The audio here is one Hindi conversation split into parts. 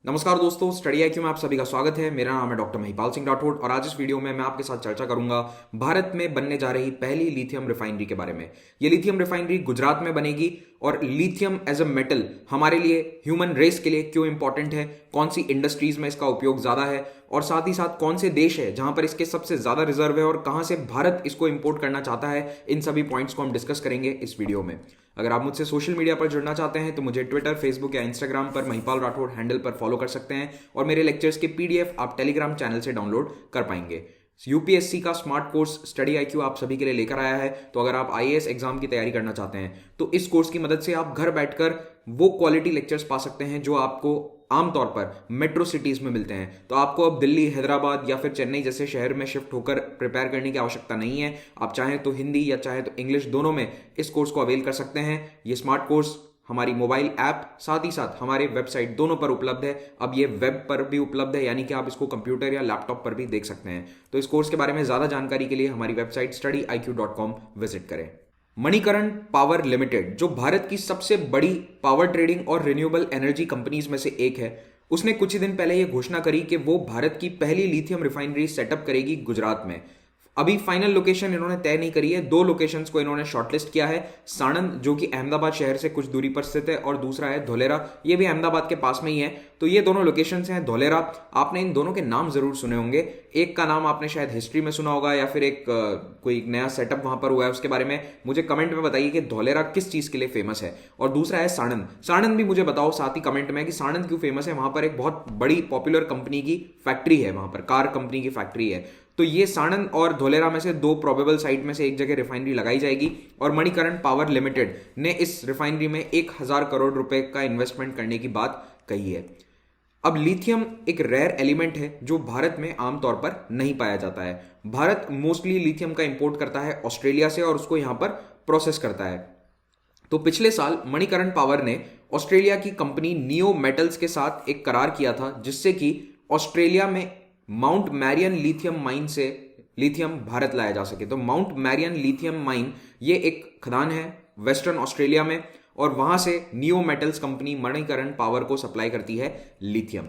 नमस्कार दोस्तों, स्टडी आईक्यू में आप सभी का स्वागत है। मेरा नाम है डॉक्टर महिपाल सिंह राठौड़ और आज इस वीडियो में मैं आपके साथ चर्चा करूंगा भारत में बनने जा रही पहली लिथियम रिफाइनरी के बारे में। ये लिथियम रिफाइनरी गुजरात में बनेगी और लिथियम एज अ मेटल हमारे लिए, ह्यूमन रेस के लिए क्यों इंपॉर्टेंट है, कौन सी इंडस्ट्रीज में इसका उपयोग ज्यादा है और साथ ही साथ कौन से देश है जहां पर इसके सबसे ज्यादा रिजर्व है और कहां से भारत इसको इंपोर्ट करना चाहता है, इन सभी पॉइंट्स को हम डिस्कस करेंगे इस वीडियो में। अगर आप मुझसे सोशल मीडिया पर जुड़ना चाहते हैं तो मुझे ट्विटर, फेसबुक या इंस्टाग्राम पर महिपाल राठौड़ हैंडल पर फॉलो कर सकते हैं और मेरे लेक्चर्स के पीडीएफ आप टेलीग्राम चैनल से डाउनलोड कर पाएंगे। यूपीएससी का स्मार्ट कोर्स स्टडी आईक्यू आप सभी के लिए लेकर आया है, तो अगर आप आईएएस एग्जाम की तैयारी करना चाहते हैं तो इस कोर्स की मदद से आप घर बैठकर वो क्वालिटी लेक्चर्स पा सकते हैं जो आपको आमतौर पर मेट्रो सिटीज में मिलते हैं। तो आपको अब दिल्ली, हैदराबाद या फिर चेन्नई जैसे शहर में शिफ्ट होकर प्रिपेयर करने की आवश्यकता नहीं है। आप चाहें तो हिंदी या चाहे तो इंग्लिश, दोनों में इस कोर्स को अवेल कर सकते हैं। ये स्मार्ट कोर्स हमारी मोबाइल ऐप साथ ही साथ हमारे वेबसाइट दोनों पर उपलब्ध है। अब ये वेब पर भी उपलब्ध है, यानी कि आप इसको कंप्यूटर या लैपटॉप पर भी देख सकते हैं। तो इस कोर्स के बारे में ज्यादा जानकारी के लिए हमारी वेबसाइट studiiq.com विजिट करें। मणिकरण पावर लिमिटेड, जो भारत की सबसे बड़ी पावर ट्रेडिंग और रिन्यूएबल एनर्जी कंपनीज में से एक है, उसने कुछ ही दिन पहले यह घोषणा करी कि वो भारत की पहली लिथियम रिफाइनरी सेटअप करेगी गुजरात में। अभी फाइनल लोकेशन इन्होंने तय नहीं करी है, दो लोकेशंस को इन्होंने शॉर्टलिस्ट किया है। साणंद, जो कि अहमदाबाद शहर से कुछ दूरी पर स्थित है, और दूसरा है धोलेरा, ये भी अहमदाबाद के पास में ही है। तो ये दोनों लोकेशंस हैं। धोलेरा, आपने इन दोनों के नाम जरूर सुने होंगे। एक का नाम आपने शायद हिस्ट्री में सुना होगा या फिर एक कोई नया सेटअप वहां पर हुआ है, उसके बारे में मुझे कमेंट में बताइए कि धोलेरा किस चीज के लिए फेमस है। और दूसरा है साणंद। साणंद भी मुझे बताओ साथ ही कमेंट में कि साणंद क्यों फेमस है। वहां पर एक बहुत बड़ी पॉपुलर कंपनी की फैक्ट्री है, वहां पर कार कंपनी की फैक्ट्री है। तो ये साणंद और धोलेरा में से दो प्रोबेबल साइट में से एक जगह रिफाइनरी लगाई जाएगी और मणिकरण पावर लिमिटेड ने इस रिफाइनरी में 1000 करोड़ रुपए का इन्वेस्टमेंट करने की बात कही है। अब लिथियम एक रेयर एलिमेंट है जो भारत में आमतौर पर नहीं पाया जाता है। भारत मोस्टली लिथियम का इंपोर्ट करता है ऑस्ट्रेलिया से और उसको यहां पर प्रोसेस करता है। तो पिछले साल मणिकरण पावर ने ऑस्ट्रेलिया की कंपनी नियो मेटल्स के साथ एक करार किया था, जिससे कि ऑस्ट्रेलिया में माउंट मैरियन लिथियम माइन से लिथियम भारत लाया जा सके। तो माउंट मैरियन लिथियम माइन ये एक खदान है वेस्टर्न ऑस्ट्रेलिया में, और वहां से neo metals company Manikaran power को सप्लाई करती है लिथियम।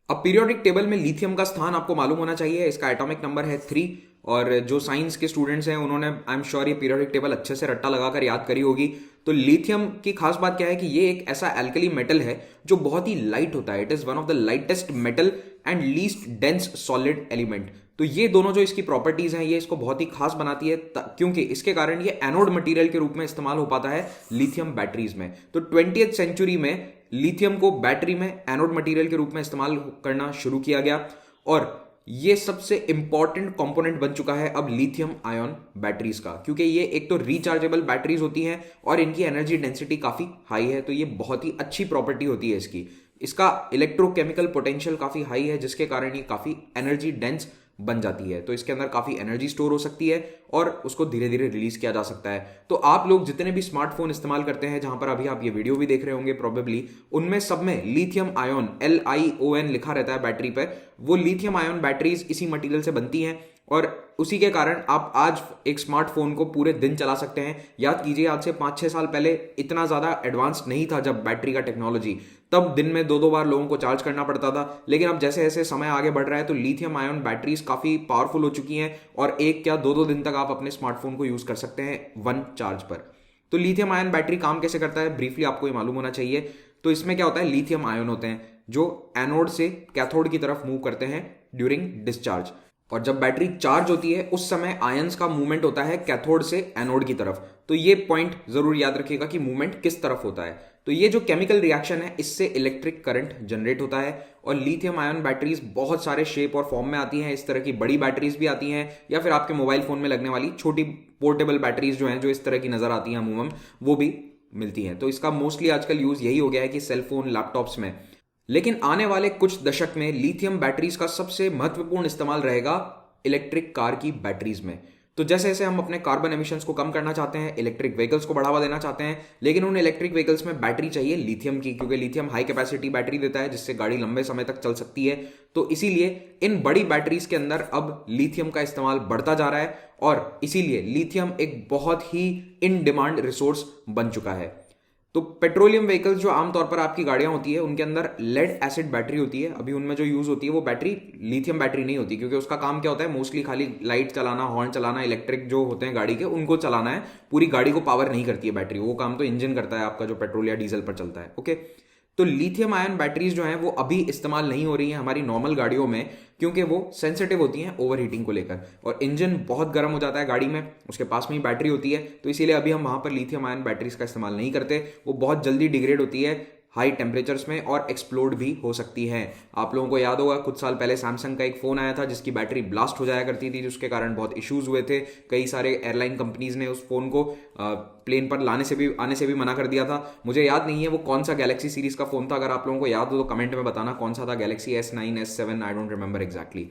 अब पीरियोडिक टेबल में लिथियम का स्थान आपको मालूम होना चाहिए। इसका एटॉमिक नंबर है 3, और जो साइंस के स्टूडेंट्स हैं उन्होंने आई एम श्योर ये पीरियोडिक टेबल अच्छे से रट्टा लगाकर याद करी होगी। तो लिथियम की खास बात क्या है कि ये एक ऐसा एल्कली मेटल है जो बहुत ही लाइट होता है। It is one of the lightest metal and least dense solid element. तो ये दोनों जो इसकी प्रॉपर्टीज हैं ये इसको बहुत ही खास बनाती है, क्योंकि इसके कारण ये एनोड मटेरियल के रूप में इस्तेमाल हो पाता है लिथियम बैटरीज में। तो 20th सेंचुरी में लिथियम को बैटरी में एनोड मटेरियल के रूप में इस्तेमाल करना शुरू किया गया, और ये सबसे इंपॉर्टेंट कंपोनेंट बन चुका है अब लिथियम आयन बैटरीज का, क्योंकि ये एक तो रिचार्जेबल बैटरीज होती हैं और इनकी एनर्जी डेंसिटी काफी हाई है। तो ये बहुत ही अच्छी प्रॉपर्टी होती है इसकी। इसका इलेक्ट्रोकेमिकल पोटेंशियल काफी हाई है, जिसके कारण ये काफी एनर्जी डेंस बन जाती है। तो इसके अंदर काफी एनर्जी स्टोर हो सकती है और उसको धीरे धीरे रिलीज किया जा सकता है। तो आप लोग जितने भी स्मार्टफोन इस्तेमाल करते हैं, जहां पर अभी आप ये वीडियो भी देख रहे होंगे प्रोबेबली, उनमें सब में लिथियम आयन LION लिखा रहता है बैटरी पर। वो लिथियम आयन बैटरीज इसी मटेरियल से बनती हैं और उसी के कारण आप आज एक स्मार्टफोन को पूरे दिन चला सकते हैं। याद कीजिए, आज से 5-6 साल पहले इतना ज्यादा एडवांस नहीं था जब बैटरी का टेक्नोलॉजी, तब दिन में 2-2 बार लोगों को चार्ज करना पड़ता था। लेकिन अब जैसे जैसे समय आगे बढ़ रहा है तो लिथियम आयन बैटरीज काफी पावरफुल हो चुकी हैं और 1 या 2-2 दिन तक आप अपने स्मार्टफोन को यूज कर सकते हैं 1 चार्ज पर। तो लिथियम आयन बैटरी काम कैसे करता है, ब्रीफली आपको ये मालूम होना चाहिए। तो इसमें क्या होता है, लिथियम आयन होते हैं जो एनोड से कैथोड की तरफ मूव करते हैं ड्यूरिंग डिस्चार्ज, और जब बैटरी चार्ज होती है उस समय आयंस का मूवमेंट होता है कैथोड से एनोड की तरफ। तो ये पॉइंट जरूर याद रखिएगा कि मूवमेंट किस तरफ होता है। तो ये जो केमिकल रिएक्शन है इससे इलेक्ट्रिक करंट जनरेट होता है, और लिथियम आयन बैटरीज बहुत सारे शेप और फॉर्म में आती हैं। इस तरह की बड़ी बैटरीज भी आती हैं, या फिर आपके मोबाइल फोन में लगने वाली छोटी पोर्टेबल बैटरीज जो हैं, जो इस तरह की नजर आती हैं अमूमन, वो भी मिलती हैं। तो इसका मोस्टली आजकल यूज यही हो गया है कि सेलफोन, लैपटॉप्स में। लेकिन आने वाले कुछ दशक में लिथियम बैटरीज का सबसे महत्वपूर्ण इस्तेमाल रहेगा इलेक्ट्रिक कार की बैटरीज में। तो जैसे जैसे हम अपने कार्बन एमिशंस को कम करना चाहते हैं, इलेक्ट्रिक व्हीकल्स को बढ़ावा देना चाहते हैं, लेकिन उन इलेक्ट्रिक व्हीकल्स में बैटरी चाहिए लिथियम की, क्योंकि लिथियम हाई कैपेसिटी बैटरी देता है जिससे गाड़ी लंबे समय तक चल सकती है। तो इसीलिए इन बड़ी बैटरीज के अंदर अब लिथियम का इस्तेमाल बढ़ता जा रहा है, और इसीलिए लिथियम एक बहुत ही इन डिमांड रिसोर्स बन चुका है। तो पेट्रोलियम व्हीकल्स जो आमतौर पर आपकी गाड़ियां होती है उनके अंदर लेड एसिड बैटरी होती है। अभी उनमें जो यूज होती है वो बैटरी लिथियम बैटरी नहीं होती, क्योंकि उसका काम क्या होता है, मोस्टली खाली लाइट चलाना, हॉर्न चलाना, इलेक्ट्रिक जो होते हैं गाड़ी के उनको चलाना है, पूरी गाड़ी को पावर नहीं करती है बैटरी। वो काम तो इंजन करता है आपका जो पेट्रोल या डीजल पर चलता है। ओके, तो लिथियम आयन बैटरीज जो हैं वो अभी इस्तेमाल नहीं हो रही हैं हमारी नॉर्मल गाड़ियों में, क्योंकि वो सेंसिटिव होती हैं ओवर हीटिंग को लेकर, और इंजन बहुत गर्म हो जाता है गाड़ी में, उसके पास में ही बैटरी होती है, तो इसीलिए अभी हम वहां पर लिथियम आयन बैटरीज का इस्तेमाल नहीं करते। वो बहुत जल्दी डिग्रेड होती है हाई टेम्परेचर्स में और एक्सप्लोड भी हो सकती है। आप लोगों को याद होगा कुछ साल पहले सैमसंग का एक फोन आया था जिसकी बैटरी ब्लास्ट हो जाया करती थी, जिसके कारण बहुत इश्यूज हुए थे। कई सारे एयरलाइन कंपनीज ने उस फोन को प्लेन पर आने से भी मना कर दिया था। मुझे याद नहीं है वो कौन सा गैलेक्सी सीरीज का फोन था, अगर आप लोगों को याद हो तो कमेंट में बताना कौन सा था, Galaxy S9, S7, I don't remember exactly.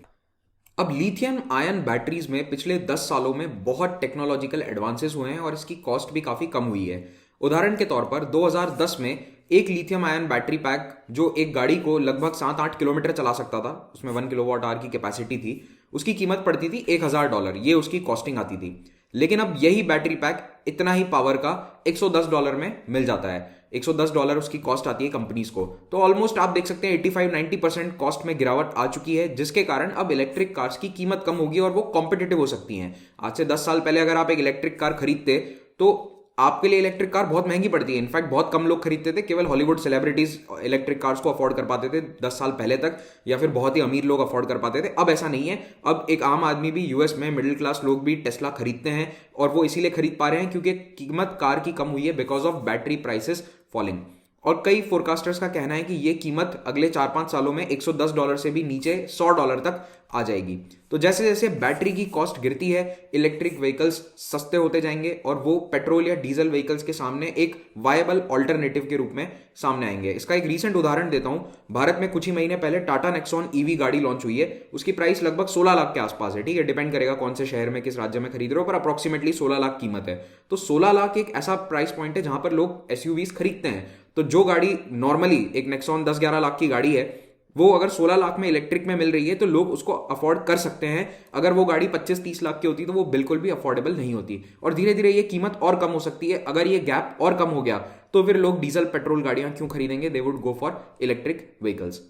अब लिथियम आयन बैटरीज में पिछले 10 सालों में बहुत टेक्नोलॉजिकल एडवांसेस हुए हैं और इसकी कॉस्ट भी काफी कम हुई है। उदाहरण के तौर पर 2010 में एक लिथियम आयन बैटरी पैक जो एक गाड़ी को लगभग 7-8 किलोमीटर चला सकता था, उसमें 1 किलोवाट आवर की कैपेसिटी थी, उसकी कीमत पड़ती थी $1000। ये उसकी कॉस्टिंग आती थी। लेकिन अब यही बैटरी पैक इतना ही पावर का $110 में मिल जाता है। $110 उसकी कॉस्ट आती है कंपनीज को। तो ऑलमोस्ट आप देख सकते हैं 85-90% कॉस्ट में गिरावट आ चुकी है, जिसके कारण अब इलेक्ट्रिक कार्स की कीमत कम होगी और वो कॉम्पिटिटिव हो सकती हैं। आज से 10 साल पहले अगर आप एक इलेक्ट्रिक कार खरीदते तो आपके लिए इलेक्ट्रिक कार बहुत महंगी पड़ती है। इनफैक्ट बहुत कम लोग खरीदते थे, केवल हॉलीवुड सेलिब्रिटीज इलेक्ट्रिक कार्स को अफोर्ड कर पाते थे 10 साल पहले तक, या फिर बहुत ही अमीर लोग अफोर्ड कर पाते थे। अब ऐसा नहीं है। अब एक आम आदमी भी, यूएस में मिडिल क्लास लोग भी टेस्ला खरीदते हैं, और वो इसीलिए खरीद पा रहे हैं क्योंकि कीमत कार की कम हुई है because of battery prices falling. और कई फोरकास्टर्स का कहना है कि ये कीमत अगले 4-5 सालों में $110 से भी नीचे $100 तक आ जाएगी। तो जैसे जैसे बैटरी की कॉस्ट गिरती है, इलेक्ट्रिक व्हीकल्स सस्ते होते जाएंगे और वो पेट्रोल या डीजल व्हीकल्स के सामने एक वायबल ऑल्टरनेटिव के रूप में सामने आएंगे। इसका एक रीसेंट उदाहरण देता हूं। भारत में कुछ ही महीने पहले टाटा नेक्सॉन ईवी गाड़ी लॉन्च हुई है। उसकी प्राइस लगभग 16 लाख के आसपास है। ठीक है, डिपेंड करेगा कौन से शहर में, किस राज्य में खरीद रहे हो, पर अप्रोक्सीमेटली 16 लाख कीमत है। तो 16 लाख एक ऐसा प्राइस पॉइंट है जहां पर लोग एसयूवीज खरीदते हैं। तो जो गाड़ी नॉर्मली एक नेक्सॉन 10-11 लाख की गाड़ी है, वो अगर 16 लाख में इलेक्ट्रिक में मिल रही है तो लोग उसको अफोर्ड कर सकते हैं। अगर वो गाड़ी 25-30 लाख की होती तो वो बिल्कुल भी अफोर्डेबल नहीं होती, और धीरे धीरे ये कीमत और कम हो सकती है। अगर ये गैप और कम हो गया तो फिर लोग डीजल पेट्रोल गाड़ियां क्यों खरीदेंगे, they would go for electric vehicles.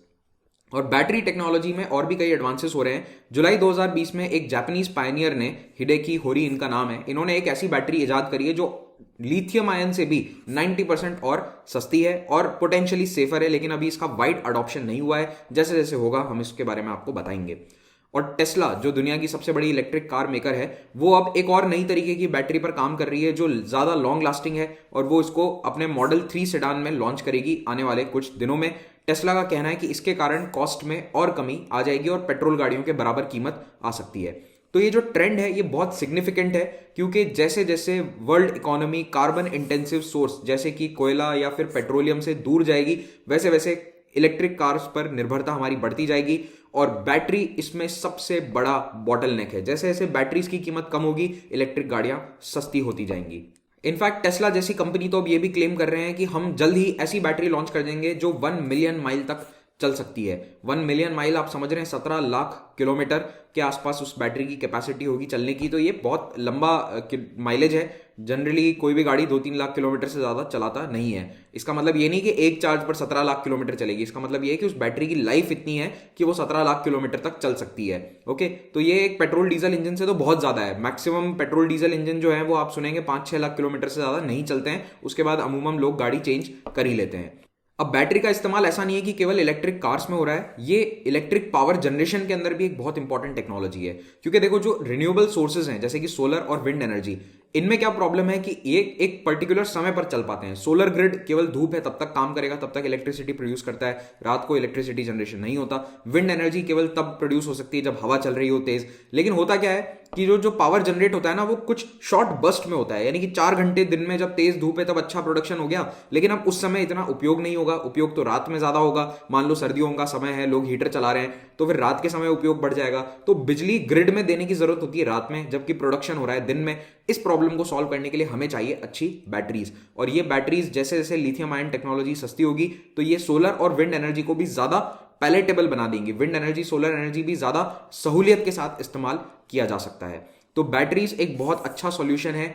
और बैटरी टेक्नोलॉजी में और भी कई एडवांसेस हो रहे हैं। जुलाई 2020 में एक जापानीज पायनियर ने, हिडेकी होरी इनका नाम है, इन्होंने एक ऐसी बैटरी इजाद करी है जो लिथियम आयन से भी 90% और सस्ती है और पोटेंशियली सेफर है। लेकिन अभी इसका वाइड अडॉप्शन नहीं हुआ है। जैसे जैसे होगा हम इसके बारे में आपको बताएंगे। और टेस्ला जो दुनिया की सबसे बड़ी इलेक्ट्रिक कार मेकर है, वो अब एक और नई तरीके की बैटरी पर काम कर रही है जो ज्यादा लॉन्ग लास्टिंग है, और वो इसको अपने मॉडल 3 सेडान में लॉन्च करेगी आने वाले कुछ दिनों में। टेस्ला का कहना है कि इसके कारण कॉस्ट में और कमी आ जाएगी और पेट्रोल गाड़ियों के बराबर कीमत आ सकती है। तो ये जो ट्रेंड है ये बहुत सिग्निफिकेंट है, क्योंकि जैसे जैसे world economy carbon intensive source जैसे कि कोयला या फिर पेट्रोलियम से दूर जाएगी, वैसे वैसे इलेक्ट्रिक कार्स पर निर्भरता हमारी बढ़ती जाएगी, और बैटरी इसमें सबसे बड़ा बॉटलनेक है। जैसे जैसे बैटरीज की कीमत कम होगी, इलेक्ट्रिक गाड़ियां सस्ती होती जाएंगी। इनफैक्ट टेस्ला जैसी कंपनी तो अब ये भी क्लेम कर रहे हैं कि हम जल्द ही ऐसी बैटरी लॉन्च कर देंगे जो 1 मिलियन माइल तक चल सकती है। 1 मिलियन माइल आप समझ रहे हैं, 17 लाख किलोमीटर के आसपास उस बैटरी की कैपेसिटी होगी चलने की। तो ये बहुत लंबा माइलेज है। जनरली कोई भी गाड़ी 2-3 लाख किलोमीटर से ज्यादा चलाता नहीं है। इसका मतलब ये नहीं कि एक चार्ज पर 17 लाख किलोमीटर चलेगी। इसका मतलब ये है कि उस बैटरी की लाइफ इतनी है कि वो 17 लाख किलोमीटर तक चल सकती है। ओके, तो ये एक पेट्रोल डीजल इंजन से तो बहुत ज्यादा है। मैक्सिमम पेट्रोल डीजल इंजन जो है वो आप सुनेंगे 5-6 लाख किलोमीटर से ज्यादा नहीं चलते हैं। उसके बाद अमूमन लोग गाड़ी चेंज कर ही लेते हैं। अब बैटरी का इस्तेमाल ऐसा नहीं है कि केवल इलेक्ट्रिक कार्स में हो रहा है, ये इलेक्ट्रिक पावर जनरेशन के अंदर भी एक बहुत इंपॉर्टेंट टेक्नोलॉजी है। क्योंकि देखो, जो रिन्यूएबल सोर्सेज हैं जैसे कि सोलर और विंड एनर्जी, इनमें क्या प्रॉब्लम है कि ये एक पर्टिकुलर समय पर चल पाते हैं। सोलर ग्रिड केवल धूप है तब तक काम करेगा, तब तक इलेक्ट्रिसिटी प्रोड्यूस करता है, रात को इलेक्ट्रिसिटी जनरेशन नहीं होता। विंड एनर्जी केवल तब प्रोड्यूस हो सकती है जब हवा चल रही हो तेज। लेकिन होता क्या है कि जो पावर जनरेट होता है ना, वो कुछ शॉर्ट बर्स्ट में होता है, यानी कि 4 घंटे दिन में जब तेज धूप है तब अच्छा प्रोडक्शन हो गया, लेकिन अब उस समय इतना उपयोग नहीं होगा। उपयोग तो रात में ज्यादा होगा। मान लो सर्दियों का समय है, लोग हीटर चला रहे हैं, तो फिर रात के समय उपयोग बढ़ जाएगा। तो बिजली ग्रिड में देने की जरूरत होती है रात में, जबकि प्रोडक्शन हो रहा है दिन में। इस प्रॉब्लम को सॉल्व करने के लिए हमें चाहिए अच्छी बैटरीज, और ये बैटरीज जैसे जैसे लिथियम आयन टेक्नोलॉजी सस्ती होगी तो ये सोलर और विंड एनर्जी को भी ज्यादा पैलेटेबल बना देंगी। विंड एनर्जी, सोलर एनर्जी भी ज्यादा सहूलियत के साथ इस्तेमाल किया जा सकता है। तो बैटरीज एक बहुत अच्छा सॉल्यूशन है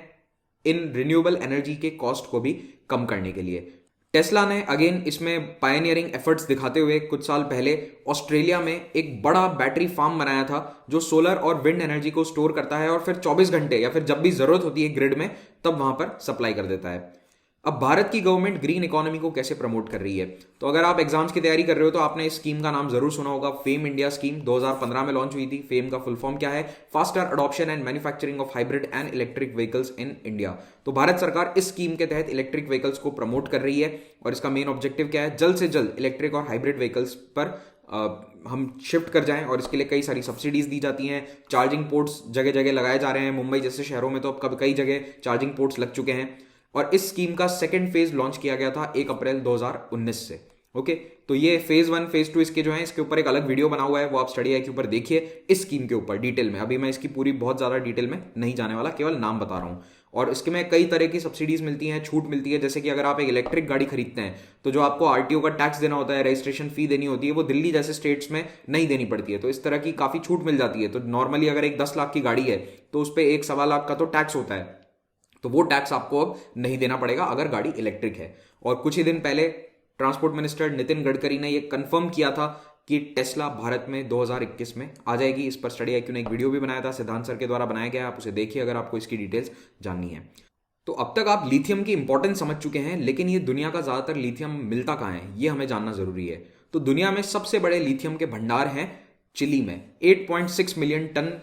इन रिन्यूएबल एनर्जी के कॉस्ट को भी कम करने के लिए। टेस्ला ने अगेन इसमें पायनियरिंग एफर्ट्स दिखाते हुए कुछ साल पहले ऑस्ट्रेलिया में एक बड़ा बैटरी फार्म बनाया था जो सोलर और विंड एनर्जी को स्टोर करता है और फिर 24 घंटे या फिर जब भी जरूरत होती है ग्रिड में तब वहां पर सप्लाई कर देता है। अब भारत की गवर्नमेंट ग्रीन इकोनॉमी को कैसे प्रमोट कर रही है, तो अगर आप एग्जाम्स की तैयारी कर रहे हो तो आपने इस स्कीम का नाम जरूर सुना होगा। फेम इंडिया स्कीम 2015 में लॉन्च हुई थी। फेम का फुल फॉर्म क्या है? Faster adoption and manufacturing of hybrid and electric vehicles in India. तो भारत सरकार इस स्कीम के तहत इलेक्ट्रिक व्हीकल्स को प्रमोट कर रही है और इसका मेन ऑब्जेक्टिव क्या है? जल्द से जल्द इलेक्ट्रिक और हाइब्रिड व्हीकल्स पर हम शिफ्ट कर जाएं और इसके लिए कई सारी सब्सिडीज दी जाती हैं। चार्जिंग पोर्ट्स जगह जगह लगाए जा रहे हैं। मुंबई जैसे शहरों में तो अब कई जगह चार्जिंग पोर्ट्स लग चुके हैं और इस स्कीम का सेकंड फेज लॉन्च किया गया था 1 अप्रैल 2019 से। ओके, तो ये फेज 1 फेज 2 इसके जो है इसके ऊपर एक अलग वीडियो बना हुआ है, वो आप स्टडी आई के ऊपर देखिए इस स्कीम के ऊपर डिटेल में। अभी मैं इसकी पूरी बहुत ज्यादा डिटेल में नहीं जाने वाला, केवल नाम बता रहा हूं। और इसके में कई तरह की सब्सिडीज मिलती हैं, छूट मिलती है। जैसे कि अगर आप एक इलेक्ट्रिक गाड़ी खरीदते हैं तो जो आपको आरटीओ का टैक्स देना होता है, रजिस्ट्रेशन फी देनी होती है, वो दिल्ली जैसे स्टेट्स में नहीं देनी पड़ती है। तो इस तरह की काफी छूट मिल जाती है। तो नॉर्मली अगर एक 10 लाख की गाड़ी है तो उस पर 1-1.25 लाख का तो टैक्स होता है, तो वो टैक्स आपको अब नहीं देना पड़ेगा अगर गाड़ी इलेक्ट्रिक है। और कुछ ही दिन पहले ट्रांसपोर्ट मिनिस्टर नितिन गडकरी ने यह कंफर्म किया था कि टेस्ला भारत में 2021 में आ जाएगी। इस पर स्टडी आईक्यू ने एक वीडियो भी बनाया था, सिद्धांत सर के द्वारा बनाया गया, आप उसे देखिए अगर आपको इसकी डिटेल्स जाननी है। तो अब तक आप लिथियम की इंपॉर्टेंस समझ चुके हैं, लेकिन ये दुनिया का ज्यादातर लिथियम मिलता कहाँ है ये हमें जानना जरूरी है। तो दुनिया में सबसे बड़े लिथियम के भंडार हैं चिली में। 8.6 मिलियन टन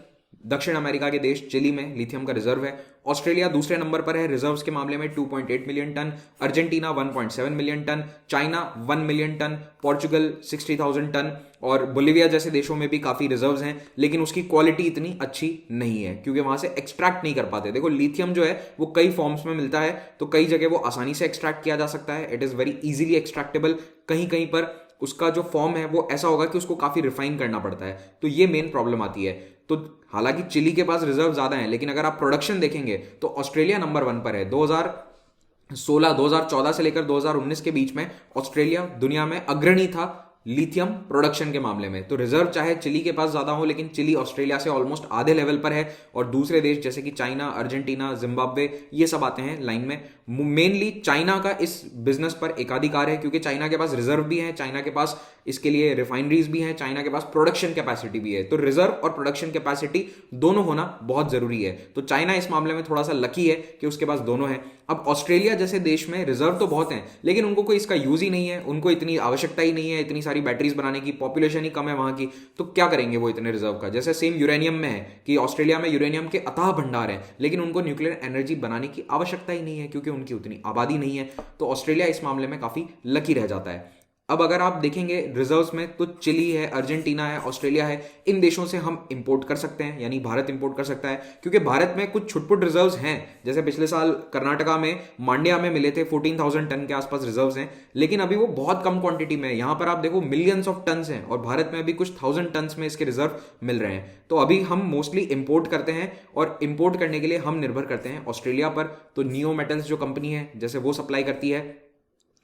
दक्षिण अमेरिका के देश चिली में लिथियम का रिजर्व है। ऑस्ट्रेलिया दूसरे नंबर पर है रिजर्व्स के मामले में 2.8 million ton, Argentina 1.7 million ton, China 1 million ton, Portugal 60,000 ton और बोलिविया जैसे देशों में भी काफी रिजर्व्स हैं, लेकिन उसकी क्वालिटी इतनी अच्छी नहीं है क्योंकि वहां से एक्सट्रैक्ट नहीं कर पाते। देखो लिथियम जो है वो कई फॉर्म्स में मिलता है, तो कई जगह वो आसानी से एक्सट्रैक्ट किया जा सकता है, it is very easily extractable. कहीं कहीं पर उसका जो फॉर्म है वो ऐसा होगा कि उसको काफी रिफाइन करना पड़ता है, तो ये मेन प्रॉब्लम आती है। तो हालांकि चिली के पास रिजर्व ज्यादा है, लेकिन अगर आप प्रोडक्शन देखेंगे तो ऑस्ट्रेलिया नंबर 1 पर है। 2014 से लेकर 2019 के बीच में ऑस्ट्रेलिया दुनिया में अग्रणी था लिथियम प्रोडक्शन के मामले में। तो रिजर्व चाहे चिली के पास ज्यादा हो, लेकिन चिली ऑस्ट्रेलिया से ऑलमोस्ट आधे लेवल पर है और दूसरे देश जैसे कि चाइना, अर्जेंटीना, जिम्बाब्वे ये सब आते हैं लाइन में। मेनली चाइना का इस बिजनेस पर एकाधिकार है क्योंकि चाइना के पास रिजर्व भी है, चाइना के पास इसके लिए रिफाइनरीज भी हैं, चाइना के पास प्रोडक्शन कैपेसिटी भी है। तो रिजर्व और प्रोडक्शन कैपेसिटी दोनों होना बहुत जरूरी है। तो चाइना इस मामले में थोड़ा सा लकी है कि उसके पास दोनों है। अब ऑस्ट्रेलिया जैसे देश में रिजर्व तो बहुत हैं, लेकिन उनको कोई इसका यूज ही नहीं है, उनको इतनी आवश्यकता ही नहीं है इतनी सारी बैटरीज बनाने की, पॉपुलेशन ही कम है वहां की, तो क्या करेंगे वो इतने रिजर्व का। जैसे सेम यूरेनियम में है कि ऑस्ट्रेलिया में यूरेनियम के अथाह भंडार है, लेकिन उनको न्यूक्लियर एनर्जी बनाने की आवश्यकता ही नहीं है क्योंकि उनकी उतनी आबादी नहीं है। तो ऑस्ट्रेलिया इस मामले में काफी लकी रह जाता है। अब अगर आप देखेंगे रिजर्व्स में तो चिली है, अर्जेंटीना है, ऑस्ट्रेलिया है, इन देशों से हम इंपोर्ट कर सकते हैं, यानी भारत इंपोर्ट कर सकता है क्योंकि भारत में कुछ छुटपुट रिजर्व्स हैं। जैसे पिछले साल कर्नाटका में मांड्या में मिले थे 14,000 टन के आसपास रिजर्व्स हैं, लेकिन अभी वो बहुत कम क्वांटिटी में है। यहां पर आप देखो मिलियंस ऑफ टन्स हैं और भारत में अभी कुछ 1000 टन्स में इसके रिजर्व मिल रहे हैं। तो अभी हम मोस्टली इंपोर्ट करते हैं और इंपोर्ट करने के लिए हम निर्भर करते हैं ऑस्ट्रेलिया पर। तो नियो मेटल्स जो कंपनी है जैसे वो सप्लाई करती है,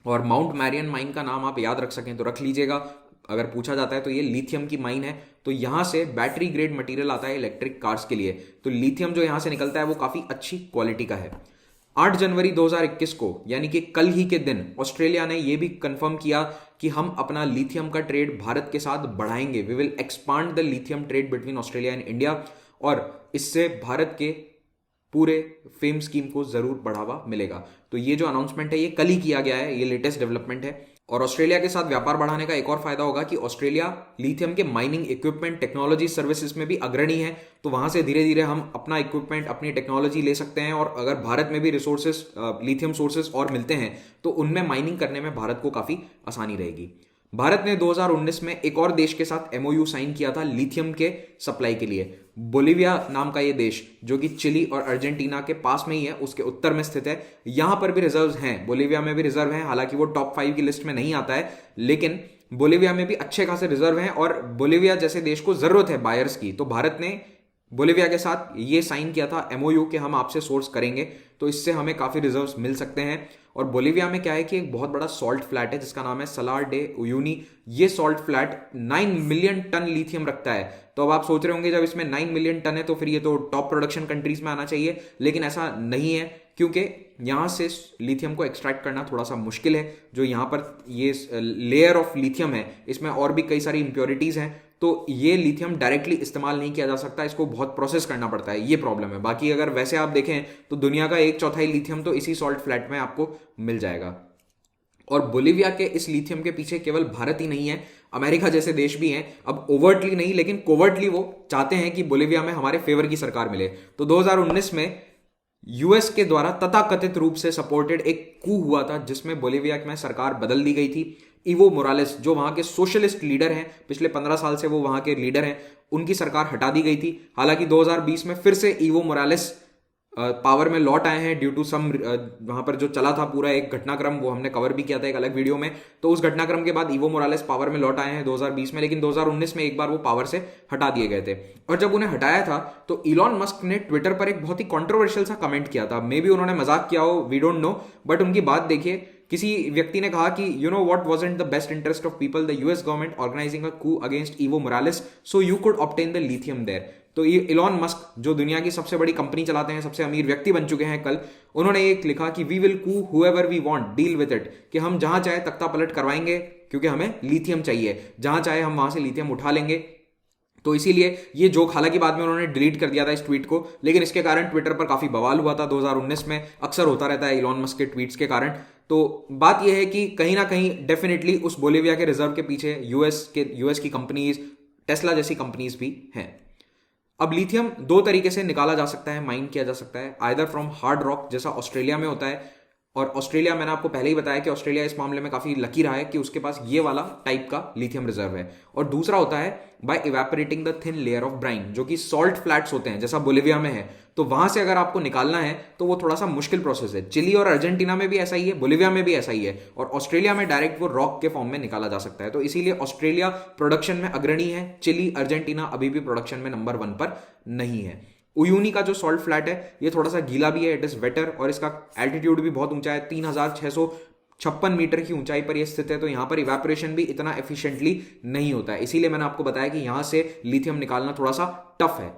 और माउंट मैरियन माइन का नाम आप याद रख सकें तो रख लीजिएगा, अगर पूछा जाता है तो ये लिथियम की माइन है। तो यहां से बैटरी ग्रेड मटेरियल आता है इलेक्ट्रिक कार्स के लिए। तो लिथियम जो यहां से निकलता है वो काफी अच्छी क्वालिटी का है। 8 जनवरी 2021 को यानी कि कल ही के दिन ऑस्ट्रेलिया ने यह भी कंफर्म किया कि हम अपना लिथियम का ट्रेड भारत के साथ बढ़ाएंगे। We will expand the lithium trade between Australia and India, और इससे भारत के पूरे फेम स्कीम को जरूर बढ़ावा मिलेगा। तो ये जो अनाउंसमेंट है ये कल ही किया गया है, ये लेटेस्ट डेवलपमेंट है। और ऑस्ट्रेलिया के साथ व्यापार बढ़ाने का एक और फायदा होगा कि ऑस्ट्रेलिया लिथियम के माइनिंग इक्विपमेंट, टेक्नोलॉजी, सर्विसेज में भी अग्रणी है। तो वहां से धीरे धीरे हम अपना इक्विपमेंट, अपनी टेक्नोलॉजी ले सकते हैं, और अगर भारत में भी रिसोर्सेज, लिथियम सोर्सेज और मिलते हैं तो उनमें माइनिंग करने में भारत को काफी आसानी रहेगी। भारत ने 2019 में एक और देश के साथ एमओयू साइन किया था लिथियम के सप्लाई के लिए। बोलिविया नाम का ये देश जो कि चिली और अर्जेंटीना के पास में ही है, उसके उत्तर में स्थित है। यहां पर भी रिजर्व्स हैं, बोलिविया में भी रिजर्व हैं, हालांकि वो टॉप 5 की लिस्ट में नहीं आता है, लेकिन बोलिविया में भी अच्छे खासे रिजर्व हैं। और बोलिविया जैसे देश को जरूरत है बायर्स की, तो भारत ने बोलिविया के साथ ये साइन किया था एमओयू कि हम आपसे सोर्स करेंगे, तो इससे हमें काफी रिजर्व्स मिल सकते हैं। और बोलिविया में क्या है कि एक बहुत बड़ा सॉल्ट फ्लैट है जिसका नाम है सलार डे उयूनी। ये salt flat 9 million ton lithium रखता है। तो अब आप सोच रहे होंगे जब इसमें 9 मिलियन टन है तो फिर ये तो टॉप प्रोडक्शन कंट्रीज में आना चाहिए, लेकिन ऐसा नहीं है क्योंकि यहाँ से लिथियम को एक्सट्रैक्ट करना थोड़ा सा मुश्किल है। जो यहाँ पर ये लेयर ऑफ लिथियम है इसमें और भी कई सारी इंप्योरिटीज़ हैं, तो ये लिथियम डायरेक्टली इस्तेमाल नहीं किया जा सकता, इसको बहुत प्रोसेस करना पड़ता है, ये प्रॉब्लम है। बाकी अगर वैसे आप देखें तो दुनिया का 1/4 लिथियम तो इसी सॉल्ट फ्लैट में आपको मिल जाएगा। और बोलिविया के इस लिथियम के पीछे केवल भारत ही नहीं है, अमेरिका जैसे देश भी हैं। अब ओवर्टली नहीं लेकिन कोवर्टली वो चाहते हैं कि बोलिविया में हमारे फेवर की सरकार मिले। तो 2019 में यूएस के द्वारा तथाकथित रूप से सपोर्टेड एक कू हुआ था जिसमें बोलिविया में सरकार बदल दी गई थी। इवो मोरालेस जो वहां के सोशलिस्ट लीडर हैं, पिछले 15 साल से वो वहां के लीडर हैं, उनकी सरकार हटा दी गई थी। हालांकि 2020 में फिर से इवो मोरालेस पावर में लौट आए हैं ड्यू टू सम, वहां पर जो चला था पूरा एक घटनाक्रम, वो हमने कवर भी किया था एक अलग वीडियो में। तो उस घटनाक्रम के बाद इवो मोरालेस पावर में लौट आए हैं 2020 में, लेकिन 2019 में एक बार वो पावर से हटा दिए गए थे। और जब उन्हें हटाया था तो इलॉन मस्क ने ट्विटर पर एक बहुत ही कॉन्ट्रोवर्शियल सा कमेंट किया था। मे बी उन्होंने मजाक किया हो, वी डोंट नो, बट उनकी बात देखिए। किसी व्यक्ति ने कहा कि you know what wasn't the best interest of people, the US government organising a coup against Evo Morales so you could obtain the lithium there. तो ये इलॉन मस्क जो दुनिया की सबसे बड़ी कंपनी चलाते हैं, सबसे अमीर व्यक्ति बन चुके हैं कल, उन्होंने एक लिखा कि we will coup whoever we want, deal with it, कि हम जहां चाहे तख्ता पलट करवाएंगे क्योंकि हमें लिथियम चाहिए, जहां चाहे हम वहां से लिथियम उठा लेंगे। तो इसीलिए ये जोक, हालांकि बाद में उन्होंने डिलीट कर दिया था इस ट्वीट को, लेकिन इसके कारण ट्विटर पर काफी बवाल हुआ था 2019 में, अक्सर होता रहता है इलॉन मस्क के ट्वीट्स के कारण। तो बात यह है कि कहीं ना कहीं डेफिनेटली उस बोलिविया के रिजर्व के पीछे यूएस की कंपनीज, टेस्ला जैसी कंपनीज भी हैं। अब लिथियम दो तरीके से निकाला जा सकता है, माइन किया जा सकता है, आइदर फ्रॉम हार्ड रॉक जैसा ऑस्ट्रेलिया में होता है, और ऑस्ट्रेलिया, मैंने आपको पहले ही बताया कि ऑस्ट्रेलिया इस मामले में काफी लकी रहा है कि उसके पास ये वाला टाइप का लिथियम रिजर्व है। और दूसरा होता है by evaporating the thin layer of brine, जो कि सॉल्ट फ्लैट्स होते हैं जैसा बोलिविया में है। तो वहां से अगर आपको निकालना है तो वो थोड़ा सा मुश्किल प्रोसेस है। चिली और अर्जेंटीना में भी ऐसा ही है, बोलिविया में भी ऐसा ही है, और ऑस्ट्रेलिया में डायरेक्ट वो रॉक के फॉर्म में निकाला जा सकता है। तो इसीलिए ऑस्ट्रेलिया प्रोडक्शन में अग्रणी है, चिली अर्जेंटीना अभी भी प्रोडक्शन में नंबर 1 पर नहीं है। उयूनी का जो सॉल्ट फ्लैट है ये थोड़ा सा गीला भी है, इट इज वेटर, और इसका एल्टीट्यूड भी बहुत ऊंचा है, 3656 मीटर की ऊंचाई पर यह स्थित है। तो यहां पर इवेपोरेशन भी इतना एफिशिएंटली नहीं होता है, इसीलिए मैंने आपको बताया कि यहां से लिथियम निकालना थोड़ा सा टफ है,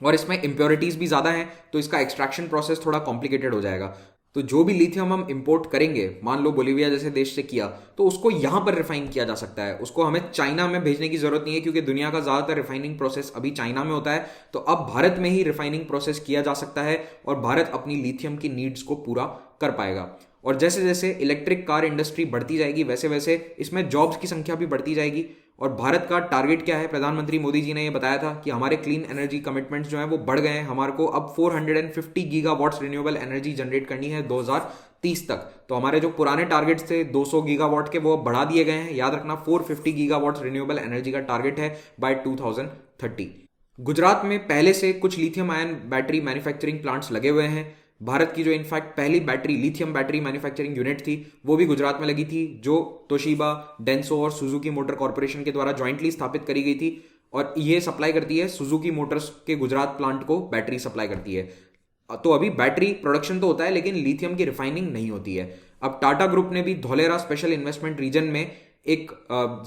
और इसमें इंप्योरिटीज भी ज्यादा हैं, तो इसका एक्सट्रैक्शन प्रोसेस थोड़ा कॉम्प्लिकेटेड हो जाएगा। तो जो भी लिथियम हम इंपोर्ट करेंगे, मान लो बोलिविया जैसे देश से किया, तो उसको यहां पर रिफाइन किया जा सकता है, उसको हमें चाइना में भेजने की जरूरत नहीं है, क्योंकि दुनिया का ज्यादातर रिफाइनिंग प्रोसेस अभी चाइना में होता है। तो अब भारत में ही रिफाइनिंग प्रोसेस किया जा सकता है, और भारत अपनी लिथियम की नीड्स को पूरा कर पाएगा। और जैसे जैसे इलेक्ट्रिक कार इंडस्ट्री बढ़ती जाएगी, वैसे वैसे इसमें जॉब्स की संख्या भी बढ़ती जाएगी। और भारत का टारगेट क्या है, प्रधानमंत्री मोदी जी ने ये बताया था कि हमारे क्लीन एनर्जी कमिटमेंट्स जो हैं वो बढ़ गए हैं, हमारे को अब 450 गीगावाट्स रिन्यूएबल एनर्जी जनरेट करनी है 2030 तक। तो हमारे जो पुराने टारगेट्स थे 200 गीगावाट के, वो बढ़ा दिए गए हैं। याद रखना 450 गीगावाट्स रिन्यूएबल एनर्जी का टारगेट है बाय 2030। गुजरात में पहले से कुछ lithium ion battery manufacturing plants लगे हुए हैं। भारत की जो इनफैक्ट पहली battery, lithium battery manufacturing unit थी, वो भी गुजरात में लगी थी, जो तोशिबा, डेंसो और सुजुकी मोटर कॉर्पोरेशन के द्वारा ज्वाइंटली स्थापित करी गई थी। और ये सप्लाई करती है, सुजुकी मोटर्स के गुजरात प्लांट को बैटरी सप्लाई करती है। तो अभी बैटरी प्रोडक्शन तो होता है, लेकिन लिथियम की रिफाइनिंग नहीं होती है। अब टाटा ग्रुप ने भी धोलेरा स्पेशल इन्वेस्टमेंट रीजन में एक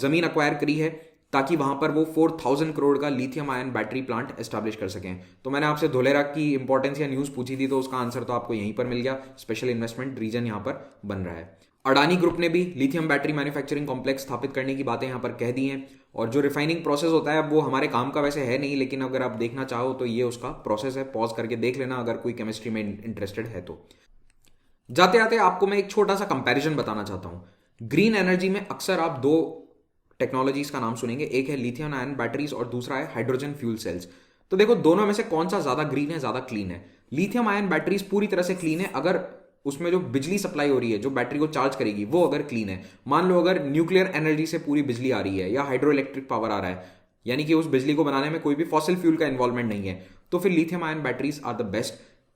जमीन अक्वायर करी है, ताकि वहां पर वो 4000 करोड़ का lithium ion battery plant establish कर सकें। तो मैंने आपसे धोलेरा की इंपॉर्टेंस या न्यूज पूछी थी, तो उसका आंसर तो आपको यहीं पर मिल गया, स्पेशल इन्वेस्टमेंट रीजन यहां पर बन रहा है। अडानी ग्रुप ने भी लिथियम बैटरी मैन्युफैक्चरिंग कॉम्प्लेक्स स्थापित करने की बातें यहां पर कह दी हैं। और जो रिफाइनिंग प्रोसेस होता है, अब वो हमारे काम का वैसे है नहीं, लेकिन अगर आप देखना चाहो तो ये उसका प्रोसेस है, पॉज करके देख लेना अगर कोई केमिस्ट्री में इंटरेस्टेड है तो। जाते जाते आपको मैं एक छोटा सा कंपैरिजन बताना चाहता हूं। ग्रीन एनर्जी में अक्सर आप दो टेक्नोलॉजीज का नाम सुनेंगे, एक है लिथियम आयन बैटरीज और दूसरा है हाइड्रोजन फ्यूल सेल्स। तो देखो दोनों में से कौन सा ज्यादा ग्रीन है, ज्यादा क्लीन है। लिथियम आयन बैटरीज पूरी तरह से क्लीन है अगर उसमें जो बिजली सप्लाई हो रही है, जो बैटरी को चार्ज करेगी, वो अगर क्लीन है। मान लो अगर न्यूक्लियर एनर्जी से पूरी बिजली आ रही है या हाइड्रो इलेक्ट्रिक पावर आ रहा है, यानी कि उस बिजली को बनाने में कोई भी फॉसिल फ्यूल का इन्वॉल्वमेंट नहीं है, तो फिर lithium ion batteries are the best.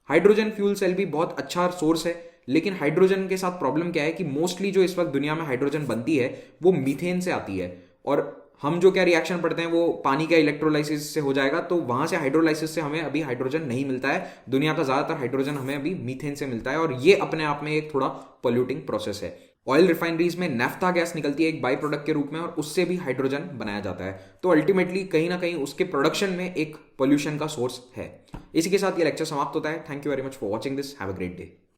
Hydrogen fuel cell भी बहुत अच्छा सोर्स है, लेकिन हाइड्रोजन के साथ प्रॉब्लम क्या है कि मोस्टली जो इस वक्त दुनिया में हाइड्रोजन बनती है वो मीथेन से आती है, और हम जो क्या रिएक्शन पढ़ते हैं वो पानी का इलेक्ट्रोलाइसिस से हो जाएगा, तो वहां से हाइड्रोलाइसिस से हमें अभी हाइड्रोजन नहीं मिलता है। दुनिया का ज्यादातर हाइड्रोजन हमें अभी मीथेन से मिलता है, और ये अपने आप में एक थोड़ा पोल्यूटिंग प्रोसेस है। ऑयल रिफाइनरीज में नेफ्था गैस निकलती है एक बाई प्रोडक्ट के रूप में, और उससे भी हाइड्रोजन बनाया जाता है। तो अल्टीमेटली कहीं ना कहीं उसके प्रोडक्शन में एक पोल्यूशन का सोर्स है। इसी के साथ ये लेक्चर समाप्त होता है। Thank you very much for watching this. Have a great day.